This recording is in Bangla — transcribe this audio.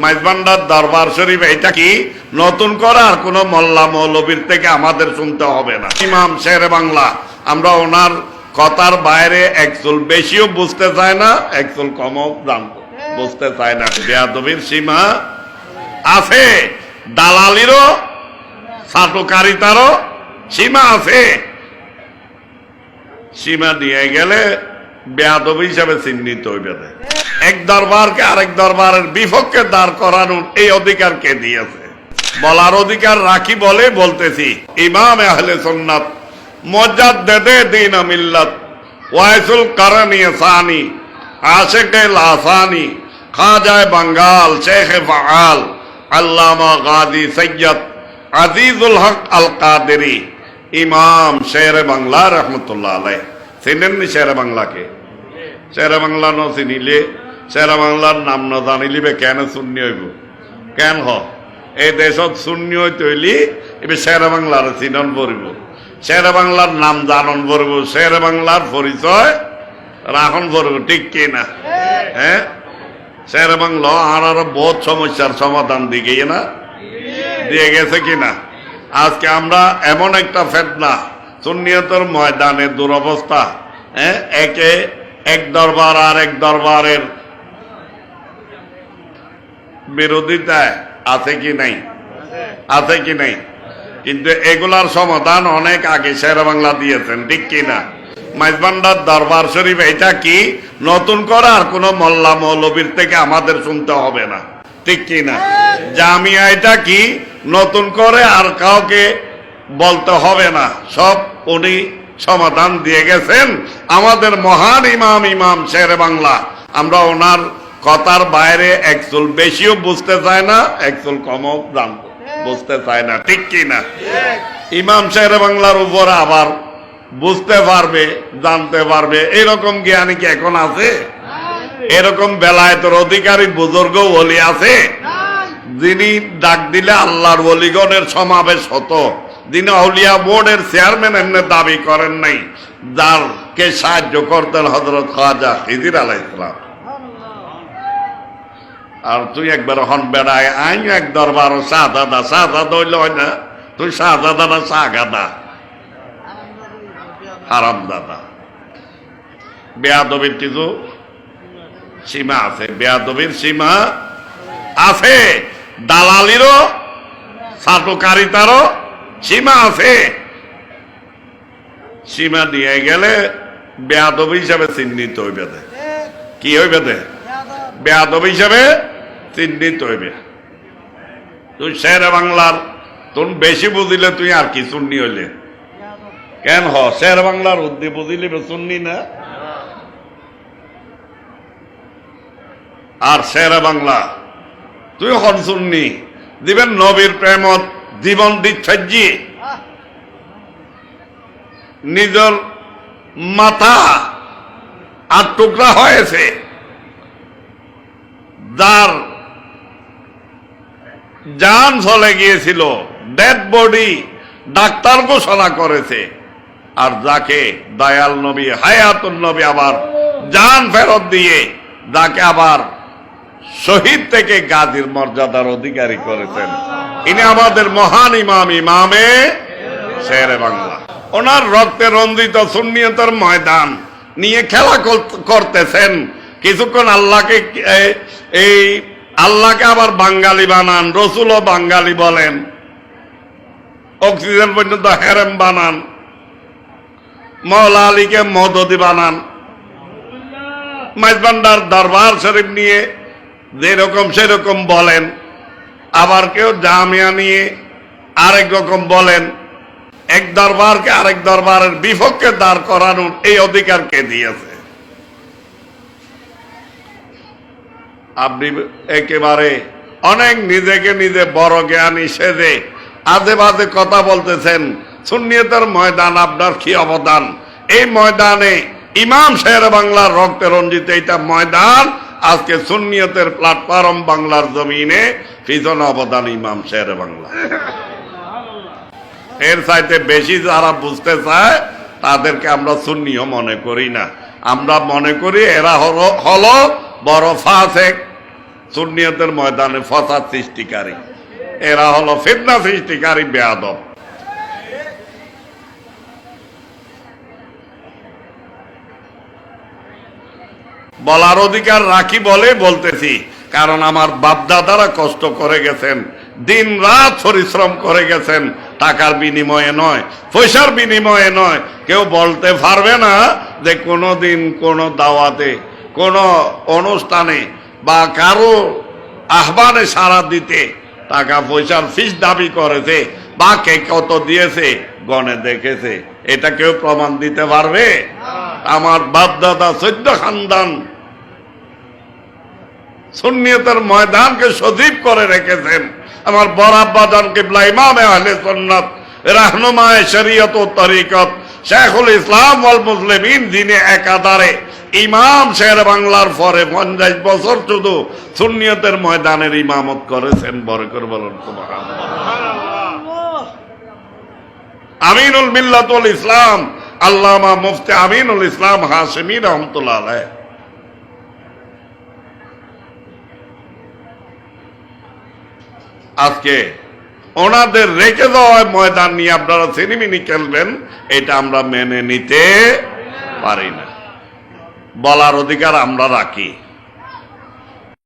মাইজবান্ডার দরবার শরীফ এটা কি নতুন করে আর কোন মোল্লা মৌলবীর থেকে আমাদের শুনতে হবে না। ইমাম শেরে বাংলা, আমরা ওনার কথার বাইরে একচুল বেশিও বুঝতে চায় না, একচুল কমও বুঝতে চায় না। বেয়াদবির সীমা আছে, দালালিরও চাটুকারিতারও সীমা আছে। সীমা দিয়ে গেলে বেয়াদবি হিসাবে চিহ্নিত হইবে। এক দরবারকে আরেক দরবারের বিপক্ষে দাঁড় করানোর এই অধিকার কে দিয়েছে? বলার অধিকার রাখি বলে বলতেছি। ইমাম আহলে সুন্নাত মুজাদ্দিদে দ্বীন মিল্লাত ওয়াইসুল কারনী সানি আশিকে লাসানি খাজায়ে বাঙ্গাল শেখ ফাআল আল্লামা গাজী সৈয়দ আজিজুল হক আল কাদেরী ইমাম শেরে বাংলা রহমতুল্লাহ আলাইহ। চিনেননি শেরে বাংলাকে? শেরে বাংলা ন চিনিলে, শেরে বাংলার নাম ন জানিলিবে কেন শূন্য হইব? কেন হ এই দেশত শূন্য হইতে হইলি এবার শেরে বাংলার চিনন পড়িব, শেরে বাংলার নাম জানন পড়িব, শেরে বাংলার পরিচয় রাখন পড়িব, ঠিক কিনা? হ্যাঁ, শেরে বাংলা আর বহুত সমস্যার সমাধান দিকে না দিয়ে গেছে কিনা? আজকে আমরা এমন একটা ফেতনা, সুন্নিয়তের ময়দানে দুরবস্থা, একে এক দরবার আর এক দরবারের বিরোধিতায় আছে কি নাই? আছে কি নাই? কিন্তু এগুলার সমাধান অনেক আগে শেরে বাংলা দিয়েছেন, ঠিক কিনা? মাইজবান্ডার দরবার শরীফ এটা কি নতুন করে আর কোন মোল্লা মৌলবীর থেকে আমাদের শুনতে হবে না, ঠিক কিনা? জামিয়া এটা কি নতুন করে আর কাউকে বলতে হবে না, সব উনি সমাধান দিয়ে গেছেন। আমাদের মহান ইমাম ইমাম শেরে বাংলা, আমরা ওনার কথার বাইরে একচুল বেশিও বুঝতে চায় না, একচুল কমও বুঝতে চায় না, ঠিক কিনা? ইমাম শেরে বাংলার উপর আবার বুঝতে পারবে, জানতে পারবে এরকম জ্ঞানী কি এখন আছে? এরকম বেলায়েতের অধিকারী বুজুর্গ ওলি আছে যিনি ডাক দিলে আল্লাহর ওলিগণের সমাবেশ হতো, যিনি আউলিয়া বোর্ডের চেয়ারম্যান এমনি দাবি করেন নাই, যারকে সাহায্য করতেন হযরত খাজা খিদির আলাইহিস সালাম। আর তুই একবার হন বেড়ায় আইন এক দরবার শাহজাদা, শাহজাদা হইলে হয় না, তুই শাহজাদা না শাহগাদা, হারাম দাদা। বেয়াদবির কিছু সীমা আছে, বেয়াদবির সীমা আছে, দালালিরও চাটুকারিতারও সীমা আছে। সীমা দিয়ে গেলে বেয়াদবি হিসাবে চিহ্নিত হইবে। কি হইবে? বেয়াদবি হিসাবে চিহ্নিত হইবে। তুই শেরে বাংলার তুই বেশি বুঝিলে তুই আর কি সুন্নি হইলে কেন হ? শেরে বাংলার উদ্দি বুঝিলে সুন্নি না? আর শেরে বাংলা তুই হন সুন্নি, দিবেন নবীর প্রেমত জীবন দিচ্ছি, নিজের মাথা আর টুকরা হয়েছে, যার জান চলে গিয়েছিল, ডেড বডি ডাক্তার ঘোষণা করেছে, আর যাকে দয়াল নবী হায়াতুন নবী আবার জান ফেরত দিয়ে যাকে আবার শহীদ থেকে গাজীর মর্যাদার অধিকারী করেছেন, ইনি আমাদের মহান ইমাম ইমামে শেরে বাংলা। ওনার রক্তে রঞ্জিত সুন্নিয়তের ময়দান নিয়ে খেলা করতেছেন। কিছুক্ষণ আল্লাহকে এই আল্লাহকে আবার বাঙালি বানান, রসুলও বাঙালি বলেন, অক্সিজেন পর্যন্ত হেরেম বানান, মওলা আলীকে মদদি বানান, মাইজবান্ডার দরবার শরীফ নিয়ে যেরকম সেরকম বলেন, আবার কেউ জামিয়া নিয়ে আরেক রকম বলেন। এক দরবারকে আরেক দরবারের বিপক্ষে দাঁড় করানোর এই অধিকার কে দিয়েছে? আপনি একেবারে অনেক নিজেকে নিজে বড় জ্ঞানী সেজে আজে বাজে কথা বলতেছেন। সুন্নিয়তের ময়দান আপনার কি অবদান? এই ময়দানে ইমাম শেরে বাংলার রক্তে রঞ্জিত এইটা ময়দান, আজকে সুন্নিয়তের প্ল্যাটফর্ম বাংলার জমিনে পিছনে অবদান ইমাম শেরে বাংলা। এর চাইতে বেশি যারা বুঝতে চায় তাদেরকে আমরা সুন্নিও মনে করি না, আমরা মনে করি এরা হলো বড় ফাসেক, সুন্নিয়তের ময়দানে ফসাদ সৃষ্টিকারী, এরা হলো ফিতনা সৃষ্টিকারী বেয়াদব। বলার অধিকার রাখি বলে বলতেছি, কারণ আমার বাপদাদারা কষ্ট করে গেছেন, দিন রাত পরিশ্রম করে গেছেন, টাকার বিনিময়ে নয়, পয়সার বিনিময়ে নয়। কেউ বলতে পারবে না যে কোনোদিন কোনো দাওয়াতে, কোনো অনুষ্ঠানে বা কারো আহ্বানে সাড়া দিতে টাকা পয়সার ফিস দাবি করেছে বা কে কত দিয়েছে গণে দেখেছে, এটা কেউ প্রমাণ দিতে পারবে? আমার বাপদাদা 14 খানদান সুন্নিয়তের ময়দানকে সজীব করে রেখেছেন। আমার বড় আব্বাজান কিবলা ইমামে আহলে সুন্নাত রাহনুমায়ে শরীয়ত ও তরিকত শেখুল ইসলাম ওয়াল মুসলিমিন, যিনি একাধারে ইমাম শের বাংলার পরে 50 বছর শুধু সুন্নিয়তের ময়দানের ইমামত করেছেন। বরকর বলুন সুবহানাল্লাহ। আমিনুল মিল্লাতুল ইসলাম আল্লামা মুফতি আমিনুল ইসলাম হাশেমি রহমতুল্লাহ আলাইহ। আজকে ওনাদের রেখে দেওয়া ময়দান নিয়ে আপনারা সিনেমিনি খেলবেন, এটা আমরা মেনে নিতে পারি না। বলার অধিকার আমরা রাখি।